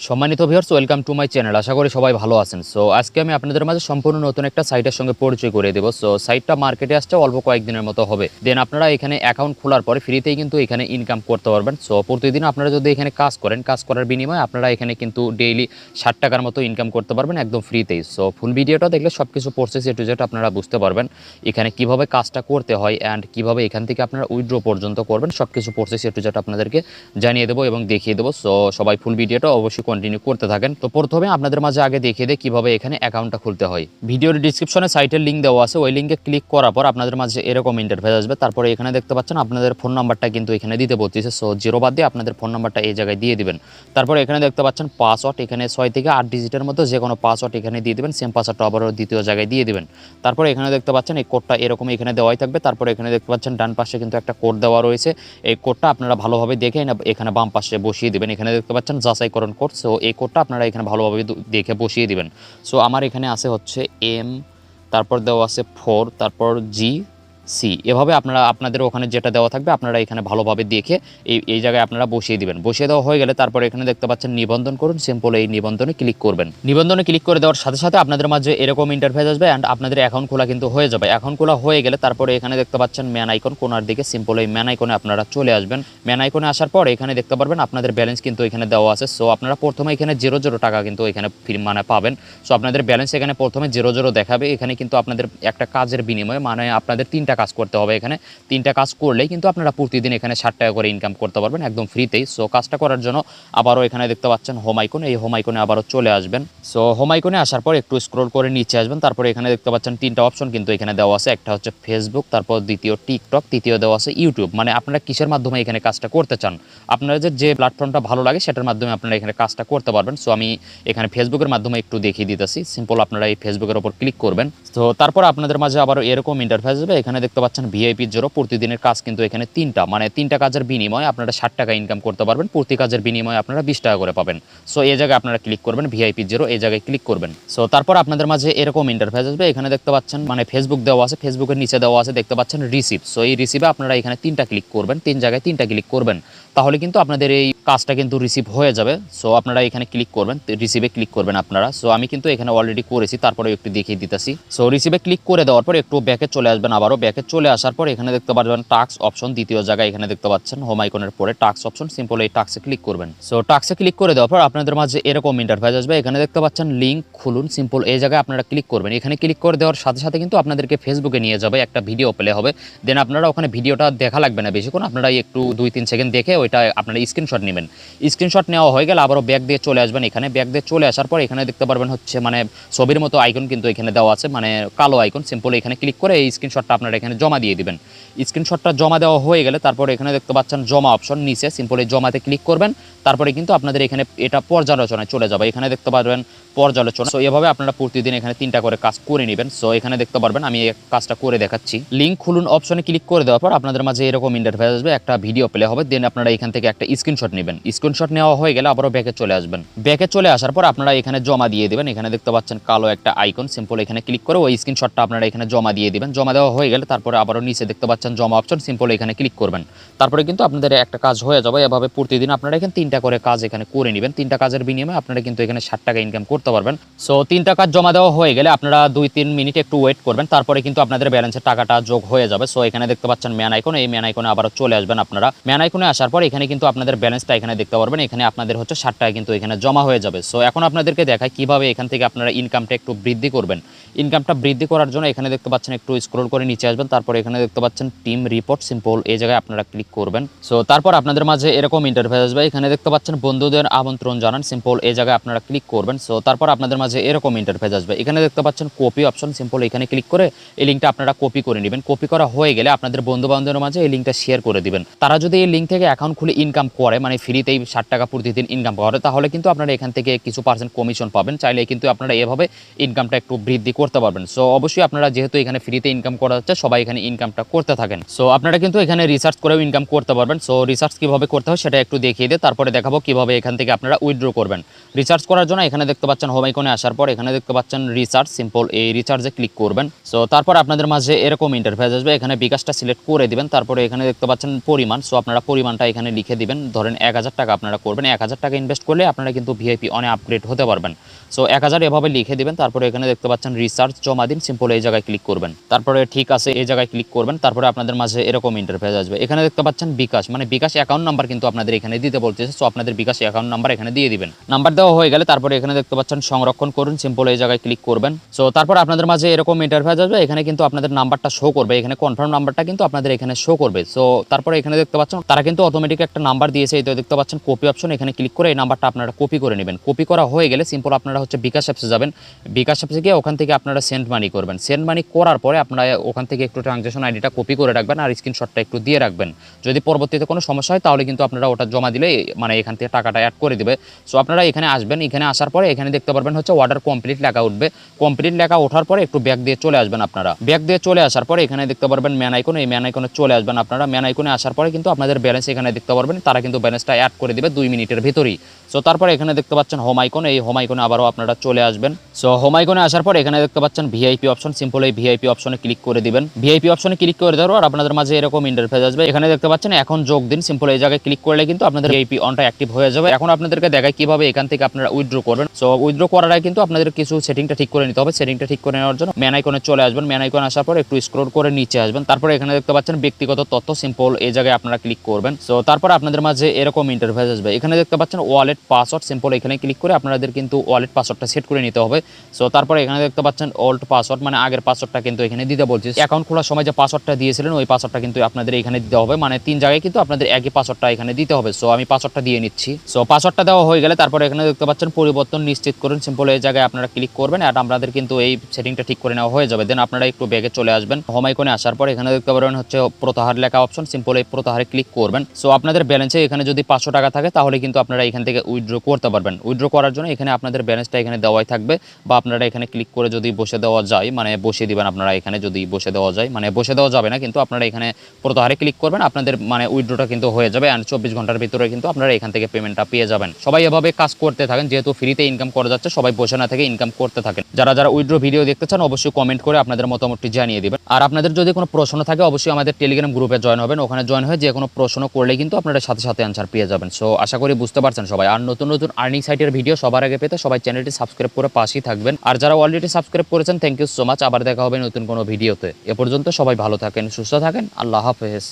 সম্মানিত viewers, welcome to my channel. আশা করি সবাই ভালো আছেন। সো আজকে আমি আপনাদের মাঝে সম্পূর্ণ নতুন একটা সাইটের সঙ্গে পরিচয় করে দেবো। সো সাইটটা মার্কেটে আসছে অল্প কয়েকদিনের মতো হবে। দেন আপনারা এখানে অ্যাকাউন্ট খোলার পরে ফ্রিতেই কিন্তু এখানে ইনকাম করতে পারবেন। সো প্রতিদিন আপনারা যদি এখানে কাজ করেন, কাজ করার বিনিময়ে আপনারা এখানে কিন্তু ডেইলি 60 টাকার মতো ইনকাম করতে পারবেন একদম ফ্রিতেই। সো ফুল ভিডিওটা দেখলে সব কিছু প্রসেস এ টু জেড আপনারা বুঝতে পারবেন এখানে কিভাবে কাজটা করতে হয় অ্যান্ড কিভাবে এখান থেকে আপনারা উইথড্র পর্যন্ত করবেন, সব কিছু প্রসেস এ টু জেড আপনাদেরকে জানিয়ে দেবো এবং দেখিয়ে দেবো। সো সবাই ফুল ভিডিওটা অবশ্যই কন্টিনিউ করতে থাকেন। তো প্রথমে আপনাদের মাঝে আগে দেখিয়ে দেয় কিভাবে এখানে অ্যাকাউন্টটা খুলতে হয়। ভিডিওর ডিসক্রিপশনে সাইটের লিঙ্ক দেওয়া আছে, ওই লিঙ্কে ক্লিক করার পর আপনাদের মাঝে এরকম ইন্টারফেস আসবে। তারপরে এখানে দেখতে পাচ্ছেন আপনাদের ফোন নাম্বারটা কিন্তু এখানে দিতে বলতেছে। সো জিরো বাদ দিয়ে আপনাদের ফোন নাম্বারটা এই জায়গায় দিয়ে দিবেন। তারপরে এখানে দেখতে পাচ্ছেন পাসওয়ার্ড, এখানে 6 থেকে 8 ডিজিটের মধ্যে যে কোনো পাসওয়ার্ড এখানে দিয়ে দিবেন। সেম পাসওয়ার্ডটা আবারও দ্বিতীয় জায়গায় দিয়ে দিবেন। তারপরে এখানে দেখতে পাচ্ছেন এই কোডটা এরকম এখানে দেওয়াই থাকবে। তারপরে এখানে দেখতে পাচ্ছেন ডান পাশে কিন্তু একটা কোড দেওয়া রয়েছে। এই কোডটা আপনারা ভালোভাবে দেখে এখানে বাম পাশে বসিয়ে দিবেন। এখানে দেখতে পাচ্ছেন যাচাইকরণ কোড। সো এই কোডটা আপনারা এখানে ভালোভাবে দেখে বসিয়ে দিবেন। সো আমার এখানে আছে হচ্ছে এম, তারপর দেওয়া আছে 4, তারপর GC। এভাবে আপনারা আপনাদের ওখানে যেটা দেওয়া থাকবে আপনারা এখানে ভালোভাবে দেখে এই জায়গায় আপনারা বসিয়ে দিবেন। বসিয়ে দেওয়া হয়ে গেলে তারপরে এখানে দেখতে পাচ্ছেন নিবন্ধন করুন। সিম্পল এই নিবন্ধনে ক্লিক করবেন। নিবন্ধনে ক্লিক করে দেওয়ার সাথে সাথে আপনাদের মাঝে এরকম ইন্টারফেস আসবে অ্যান্ড আপনাদের অ্যাকাউন্ট খোলা কিন্তু হয়ে যাবে। অ্যাকাউন্ট খোলা হয়ে গেলে তারপরে এখানে দেখতে পাচ্ছেন ম্যান আইকন কোনার দিকে। সিম্পল এই ম্যান আইকনে আপনারা চলে আসবেন। ম্যান আইকনে আসার পর এখানে দেখতে পারবেন আপনাদের ব্যালেন্স কিন্তু এখানে দেওয়া আছে। সো আপনারা প্রথমে এখানে 0 টাকা কিন্তু এখানে মানে পাবেন। সো আপনাদের ব্যালেন্স এখানে প্রথমে 0 দেখাবে। এখানে কিন্তু আপনাদের একটা কাজের বিনিময়ে মানে আপনাদের 3টা কাজ করতে হবে। এখানে 3টা কাজ করলেই কিন্তু আপনারা প্রতিদিন এখানে 60 টাকা করে ইনকাম করতে পারবেন একদম ফ্রিতেই। সো কাজটা করার জন্য আবারও এখানে দেখতে পাচ্ছেন হোম আইকন, এই হোম আইকনে আবারও চলে আসবেন। সো হোম আইকনে আসার পর একটু স্ক্রল করে নিচে আসবেন। তারপরে এখানে দেখতে পাচ্ছেন 3টা অপশন কিন্তু এখানে দেওয়া আছে। একটা হচ্ছে ফেসবুক, তারপর দ্বিতীয় টিকটক, তৃতীয় দেওয়া আছে ইউটিউব। মানে আপনারা কিসের মাধ্যমে এখানে কাজটা করতে চান, আপনাদের যে প্ল্যাটফর্মটা ভালো লাগে সেটার মাধ্যমে আপনারা এখানে কাজটা করতে পারবেন। সো আমি এখানে ফেসবুকের মাধ্যমে একটু দেখিয়ে দিতেছি। সিম্পল আপনারা এই ফেসবুকের উপর ক্লিক করবেন। তো তারপর আপনাদের মাঝে আবারও এরকম ইন্টারফেস হবে। এখানে দেখতে পাচ্ছেন ভিআইপি 0, প্রতিদিনের কাজ কিন্তু এখানে 3টা, মানে 3টা কাজের বিনিময়ে আপনারা 60 টাকা ইনকাম করতে পারবেন। প্রতি কাজের বিনিময়ে আপনারা 20 টাকা করে পাবেন। সো এই জায়গায় আপনারা ক্লিক করবেন, ভিআইপি 0 এই জায়গায় ক্লিক করবেন। সো তারপর আপনাদের মাঝে এরকম ইন্টারফেস আসবে। এখানে দেখতে পাচ্ছেন মানে ফেসবুক দেওয়া আছে, ফেসবুকের নিচে দেওয়া আছে দেখতে পাচ্ছেন রিসিভ। সো এই রিসিভে আপনারা এখানে 3টা ক্লিক করবেন, 3 জায়গায় 3টা ক্লিক করবেন। তাহলে কিন্তু আপনাদের এই কাজটা কিন্তু রিসিভ হয়ে যাবে। সো আপনারা এখানে ক্লিক করবেন, রিসিভে ক্লিক করবেন আপনারা। সো আমি কিন্তু এখানে অলরেডি করেছি, তারপরে একটু দেখিয়ে দিতেছি। সো রিসিভে ক্লিক করে দেওয়ার পর একটু ব্যাকে চলে আসবেন। আবারও ব্যাকে চলে আসার পর এখানে দেখতে পারবেন টাস্ক অপশন, দ্বিতীয় জায়গায় এখানে দেখতে পাচ্ছেন হোম আইকনের পরে টাস্ক অপশন। সিম্পল এই টাস্কে ক্লিক করবেন। সো টাস্কে ক্লিক করে দেওয়ার পর আপনাদের মাঝে এরকম ইন্টারফেস আসবে। এখানে দেখতে পাচ্ছেন লিঙ্ক খুলুন। সিম্পল এই জায়গায় আপনারা ক্লিক করবেন। এখানে ক্লিক করে দেওয়ার সাথে সাথে কিন্তু আপনাদেরকে ফেসবুকে নিয়ে যাবে, একটা ভিডিও প্লে হবে। দেন আপনারা ওখানে ভিডিওটা দেখা লাগবে না বেশিক্ষণ, আপনারা একটু 2-3 সেকেন্ড দেখে ওইটা আপনারা স্ক্রিনশট নেবেন। স্ক্রিনশট নেওয়া হয়ে গেলে আবারও ব্যাক দিয়ে চলে আসবেন। এখানে ব্যাক দিয়ে চলে আসার পর এখানে দেখতে পারবেন হচ্ছে মানে ছবির মতো আইকন কিন্তু এখানে দেওয়া আছে, মানে কালো আইকন। সিম্পল এখানে ক্লিক করে এই স্ক্রিনশটটা আপনারা এখানে জমা দিয়ে দিবেন। স্ক্রিনশটটা জমা দেওয়া হয়ে গেলে তারপর এখানে দেখতে পাচ্ছেন জমা অপশন নিচে। সিম্পল এই জমাতে ক্লিক করবেন। তারপরে কিন্তু আপনাদের এখানে এটা পর্যালোচনায় চলে যাবে। এখানে দেখতে পারবেন পর্যালোচনা। সো এভাবে আপনারা প্রতিদিন এখানে 3টা করে কাজ করে নেবেন। সো এখানে দেখতে পারবেন আমি এই কাজটা করে দেখাচ্ছি। লিঙ্ক খুলুন অপশনে ক্লিক করে দেওয়ার পর আপনাদের মাঝে এরকম ইন্টারফেস আসবে, একটা ভিডিও প্লে হবে। দেন আপনারা এখান থেকে একটা স্ক্রিনশট নেবেন। স্ক্রিনশট নেওয়া হয়ে গেলে আবারও ব্যাকে চলে আসবেন। ব্যাকে চলে আসার পর আপনারা এখানে জমা দিয়ে দেবেন। এখানে দেখতে পাচ্ছেন কালো একটা আইকন। সিম্পল এখানে ক্লিক করে ওই স্ক্রিনশটটা আপনারা এখানে জমা দিয়ে দিবেন। জমা দেওয়া হয়ে গেলে তারপরে আবারও নিচে দেখতে পাচ্ছেন জমা অপশন। সিম্পল এখানে ক্লিক করবেন। তারপরে কিন্তু আপনাদের একটা কাজ হয়ে যাবে। এভাবে প্রতিদিন আপনারা এখানে 3টা করে কাজ এখানে করে নেবেন। 3টা কাজের বিনিময়ে আপনারা কিন্তু এখানে 60 টাকা ইনকাম করতে পারবেন। সো 3টা কাজ জমা দেওয়া হয়ে গেলে আপনারা 2-3 মিনিট একটু ওয়েট করবেন। তারপরে কিন্তু আপনাদের ব্যালেন্সের টাকাটা যোগ হয়ে যাবে। সো এখানে দেখতে পাচ্ছেন ম্যান আইকন, এই ম্যান আইকনে আবারও চলে আসবেন আপনারা। ম্যান আইকনে আসার পর এখানে কিন্তু আপনাদের ব্যালেন্সটা এখানে দেখতে পারবেন। এখানে আপনাদের হচ্ছে 60 টাকা কিন্তু এখানে জমা হয়ে যাবে। সো এখন আপনাদেরকে দেখাই কিভাবে এখান থেকে আপনারা ইনকামটা একটু বৃদ্ধি করবেন। ইনকামটা বৃদ্ধি করার জন্য এখানে দেখতে পাচ্ছেন একটু স্ক্রল করে নিচে আসবেন। তারপরে এখানে দেখতে পাচ্ছেন টিম রিপোর্ট। সিম্পল এই জায়গায় আপনারা ক্লিক করবেন। সো তারপর আপনাদের মাঝে এরকম ইন্টারফেস আসবে। এখানে দেখতে পাচ্ছেন বন্ধুদের আমন্ত্রণ জানান। সিম্পল এই জায়গায় আপনারা ক্লিক করবেন। সো তারপর আপনাদের মাঝে এরকম ইন্টারফেস আসবে। এখানে দেখতে পাচ্ছেন কপি অপশন। সিম্পল এখানে ক্লিক করে এই লিঙ্কটা আপনারা কপি করে নেবেন। কপি করা হয়ে গেলে আপনাদের বন্ধু বান্ধবের মাঝে এই লিঙ্কটা শেয়ার করে দিবেন। তারা যদি এই লিঙ্ক থেকে অ্যাকাউন্ট খুলে ইনকাম করে, মানে ফ্রিতেই 60 টাকা প্রতিদিন ইনকাম করে, তাহলে কিন্তু আপনারা এখান থেকে কিছু % কমিশন পাবেন। চাইলে কিন্তু আপনারা এভাবে ইনকামটা একটু বৃদ্ধি করতে পারবেন। সো অবশ্যই আপনারা যেহেতু এখানে ফ্রিতে ইনকাম করা হচ্ছে, সবাই এখানে ইনকামটা করতে থাকেন। সো আপনারা কিন্তু এখানে রিসার্চ করেও ইনকাম করতে পারবেন। সো রিসার্চ কিভাবে করতে হয় সেটা একটু দেখিয়ে দিয়ে তারপরে দেখাবো কিভাবে এখান থেকে আপনারা উইথড্র করবেন। রিসার্চ করার জন্য এখানে দেখতে পাচ্ছেন হোম আইকনে আসার পর এখানে দেখতে পাচ্ছেন রিসার্চ। সিম্পল এই রিচার্জে ক্লিক করবেন। সো তারপর আপনাদের মাঝে এরকম ইন্টারফেস আসবে। এখানে বিকাশটা সিলেক্ট করে দিবেন। তারপরে এখানে দেখতে পাচ্ছেন পরিমাণ। সো আপনারা পরিমাণটা এখানে লিখে দিবেন, ধরেন 1000 টাকা আপনারা করবেন, 1000 টাকা ইনভেস্ট করলে আপনারা কিন্তু ভিআইপি অনেক আপগ্রেড হতে পারবেন। সো 1000 এভাবে লিখে দিবেন, তারপরে এখানে দেখতে পাচ্ছেন রিসার্চ জমা দিন, সিম্পল এই জায়গায় ক্লিক করবেন, তারপরে ঠিক আছে এই জায়গায় ক্লিক করবেন, তারপরে আপনাদের মাঝে এরকম ইন্টারফেস আসবে। এখানে দেখতে পাচ্ছেন বিকাশ, মানে বিকাশ অ্যাকাউন্ট নাম্বার কিন্তু আপনাদের এখানে দিতে বলতেছে। সো আপনাদের বিকাশ অ্যাকাউন্ট নাম্বার এখানে দিয়ে দিবেন। নাম্বার দেওয়া হয়ে গেলে তারপরে এখানে দেখতে পাচ্ছেন সংরক্ষণ করুন, সিম্পল এই জায়গায় ক্লিক করবেন। সো তারপর আপনাদের মাঝে এরকম ইন্টারফেস আসবে, এখানে কিন্তু আপনাদের নাম্বারটা শো করবে, এখানে কনফার্ম নাম্বারটা কিন্তু আপনাদের এখানে শো করবে। সো তারপরে এখানে দেখতে পাচ্ছেন তারা কিন্তু অটোমেটিক একটা নাম্বার দিয়েছে, এই তো দেখতে পাচ্ছেন কপি অপশন, এখানে ক্লিক করে এই নাম্বারটা আপনারা কপি করে নেবেন। কপি করা হয়ে গেলে সিম্পল আপনারা হচ্ছে বিকাশ অ্যাপসে যাবেন, বিকাশ অ্যাপসে গিয়ে ওখান থেকে আপনারা সেন্ড মানি করবেন। সেন্ড মানি করার পরে আপনারা ওখান থেকে একটু ট্রানজাকশন আইডিটা কপি করে রাখবেন আর স্ক্রিনশটটা একটু দিয়ে রাখবেন। যদি পরবর্তীতে কোনো সমস্যা হয় তাহলে কিন্তু আপনারা ওটা জমা দিলে মানে এখান থেকে টাকাটা অ্যাড করে দিবে। সো আপনারা এখানে আসবেন, এখানে আসার পরে এখানে দেখতে পারবেন হচ্ছে অর্ডার কমপ্লিট লেখা উঠবে। কমপ্লিট লেখা ওঠার পরে একটু ব্যাক দিয়ে চলে আসবেন। আপনারা ব্যাক দিয়ে চলে আসার পরে এখানে দেখতে পারবেন ম্যান আইকন, এই ম্যান আইকনে চলে আসবেন। আপনারা ম্যান আইকনে আসার পরে কিন্তু আপনাদের ব্যালেন্স এখানে দেখতে পারবেন, তারা কিন্তু ব্যালেন্সটা অ্যাড করে দিবে 2 মিনিটের ভিতরেই। সো তারপরে এখানে দেখতে পাচ্ছেন হোম আইকন, এই হোম আইকনে আবারও আপনারা চলে আসবেন। সো হোম আইকনে আসার পর এখানে দেখতে পাচ্ছেন ভিআইপি অপশন, সিম্পল এই ভিআইপি অপশনে ক্লিক করে দিবেন। ভিআইপি অপশনে ক্লিক করে দেওয়ার পর আপনাদের মাঝে এরকম ইন্টারফেস আসবে, এখানে দেখতে পাচ্ছেন এখন যোগ দিন, সিম্পল এই জায়গায় ক্লিক করলে কিন্তু আপনাদের ভিআইপি অনটা অ্যাক্টিভ হয়ে যাবে। এখন আপনাদেরকে দেখায় কিভাবে এখান থেকে আপনারা উইথড্র করবেন। সো উইথড্র করার আগে কিন্তু আপনাদের কিছু সেটিংটা ঠিক করে নিতে হবে। সেটিংটা ঠিক করে নেওয়ার জন্য ম্যান আইকনে চলে আসবেন, ম্যান আইকন আসার পর একটু স্ক্রল করে নিচে আসবেন, তারপরে এখানে দেখতে পাচ্ছেন ব্যক্তিগত তথ্য, সিম্পল এই জায়গায় আপনারা ক্লিক করবেন। সো তারপর আপনাদের মাঝে এরকম ইন্টারফেস আসবে, এখানে দেখতে পাচ্ছেন ওয়ালেট পাসওয়ার্ড, সিম্পল এখানে ক্লিক করে আপনাদের কিন্তু ওয়ালেট পাসওয়ার্ডটা সেট করে নিতে হবে। সো তারপরে এখানে দেখতে পাচ্ছেন ওল্ড পাসওয়ার্ড, মানে আগের পাসওয়ার্ডটা কিন্তু এখানে দিতে বলছি। অ্যাকাউন্ট খোলার সময় যে পাসওয়ার্ডটা দিয়েছিলেন ওই পাসওয়ার্ডটা কিন্তু আপনাদের এখানে দিতে হবে, মানে 3 জায়গায় কিন্তু আপনাদের একই পাসওয়ার্ডটা এখানে দিতে হবে। সো আমি পাসওয়ার্ডটা দিয়ে নিচ্ছি। সো পাসওয়ার্ডটা দেওয়া হয়ে গেলে তারপরে এখানে দেখতে পাচ্ছেন পরিবর্তন নিশ্চিত করুন, সিম্পল এই জায়গায় আপনারা ক্লিক করবেন আর আপনাদের কিন্তু এই সেটিংটা ঠিক করে নেওয়া হয়ে যাবে। দেন আপনারা একটু ব্যাগে চলে আসবেন, হোম আইকনে আসার পর এখানে দেখতে পারবেন হচ্ছে প্রত্যাহার লেখা অপশন, সিম্পল এই প্রত্যাহারে ক্লিক করবেন। সো আপনাদের ব্যালেন্সে এখানে যদি 500 টাকা থাকে তাহলে কিন্তু আপনারা এখান থেকে উইথড্র করতে পারবেন। উইথড্র করার জন্য এখানে আপনাদের ব্যালেন্সটা এখানে দেওয়াই থাকবে, বা আপনারা এখানে ক্লিক করে যদি বসে দেওয়া যায়, মানে বসিয়ে দিবেন আপনারা এখানে, যদি বসে দেওয়া যায়, মানে বসে দেওয়া যাবে না কিন্তু আপনারা এখানে প্রত্যাহারে ক্লিক করবেন, আপনাদের মানে উইথড্রটা কিন্তু হয়ে যাবে আর 24 ঘন্টার ভিতরে কিন্তু আপনারা এখান থেকে পেমেন্টটা পেয়ে যাবেন। সবাই এভাবে কাজ করতে থাকেন, যেহেতু ফ্রিতে ইনকাম করা যাচ্ছে, সবাই বসে না থেকে ইনকাম করতে থাকেন। যারা যারা উইথড্র ভিডিও দেখতে চান অবশ্যই কমেন্ট করে আপনাদের মতামতটি জানিয়ে দিবেন। আর আপনাদের যদি কোনো প্রশ্ন থাকে অবশ্যই আমাদের টেলিগ্রাম গ্রুপে জয়েন হবেন, ওখানে জয়েন হয়ে যে কোনো প্রশ্ন করলে কিন্তু আপনারা সাথে সাথে অ্যান্সার পেয়ে যাবেন। সো আশা করি বুঝতে পারছেন সবাই। আর নতুন নতুন আর্নিং সাইটের ভিডিও সবার আগে পেতে সবাই চ্যানেলটি সাবস্ক্রাইব করে পাশেই থাকবেন। আর যারা অলরেডি সাবস্ক্রাইব করেছেন থ্যাংক ইউ সো মাচ। আবার দেখা হবে নতুন কোনো ভিডিওতে। এ পর্যন্ত সবাই ভালো থাকেন, সুস্থ থাকেন, আল্লাহ হাফেজ।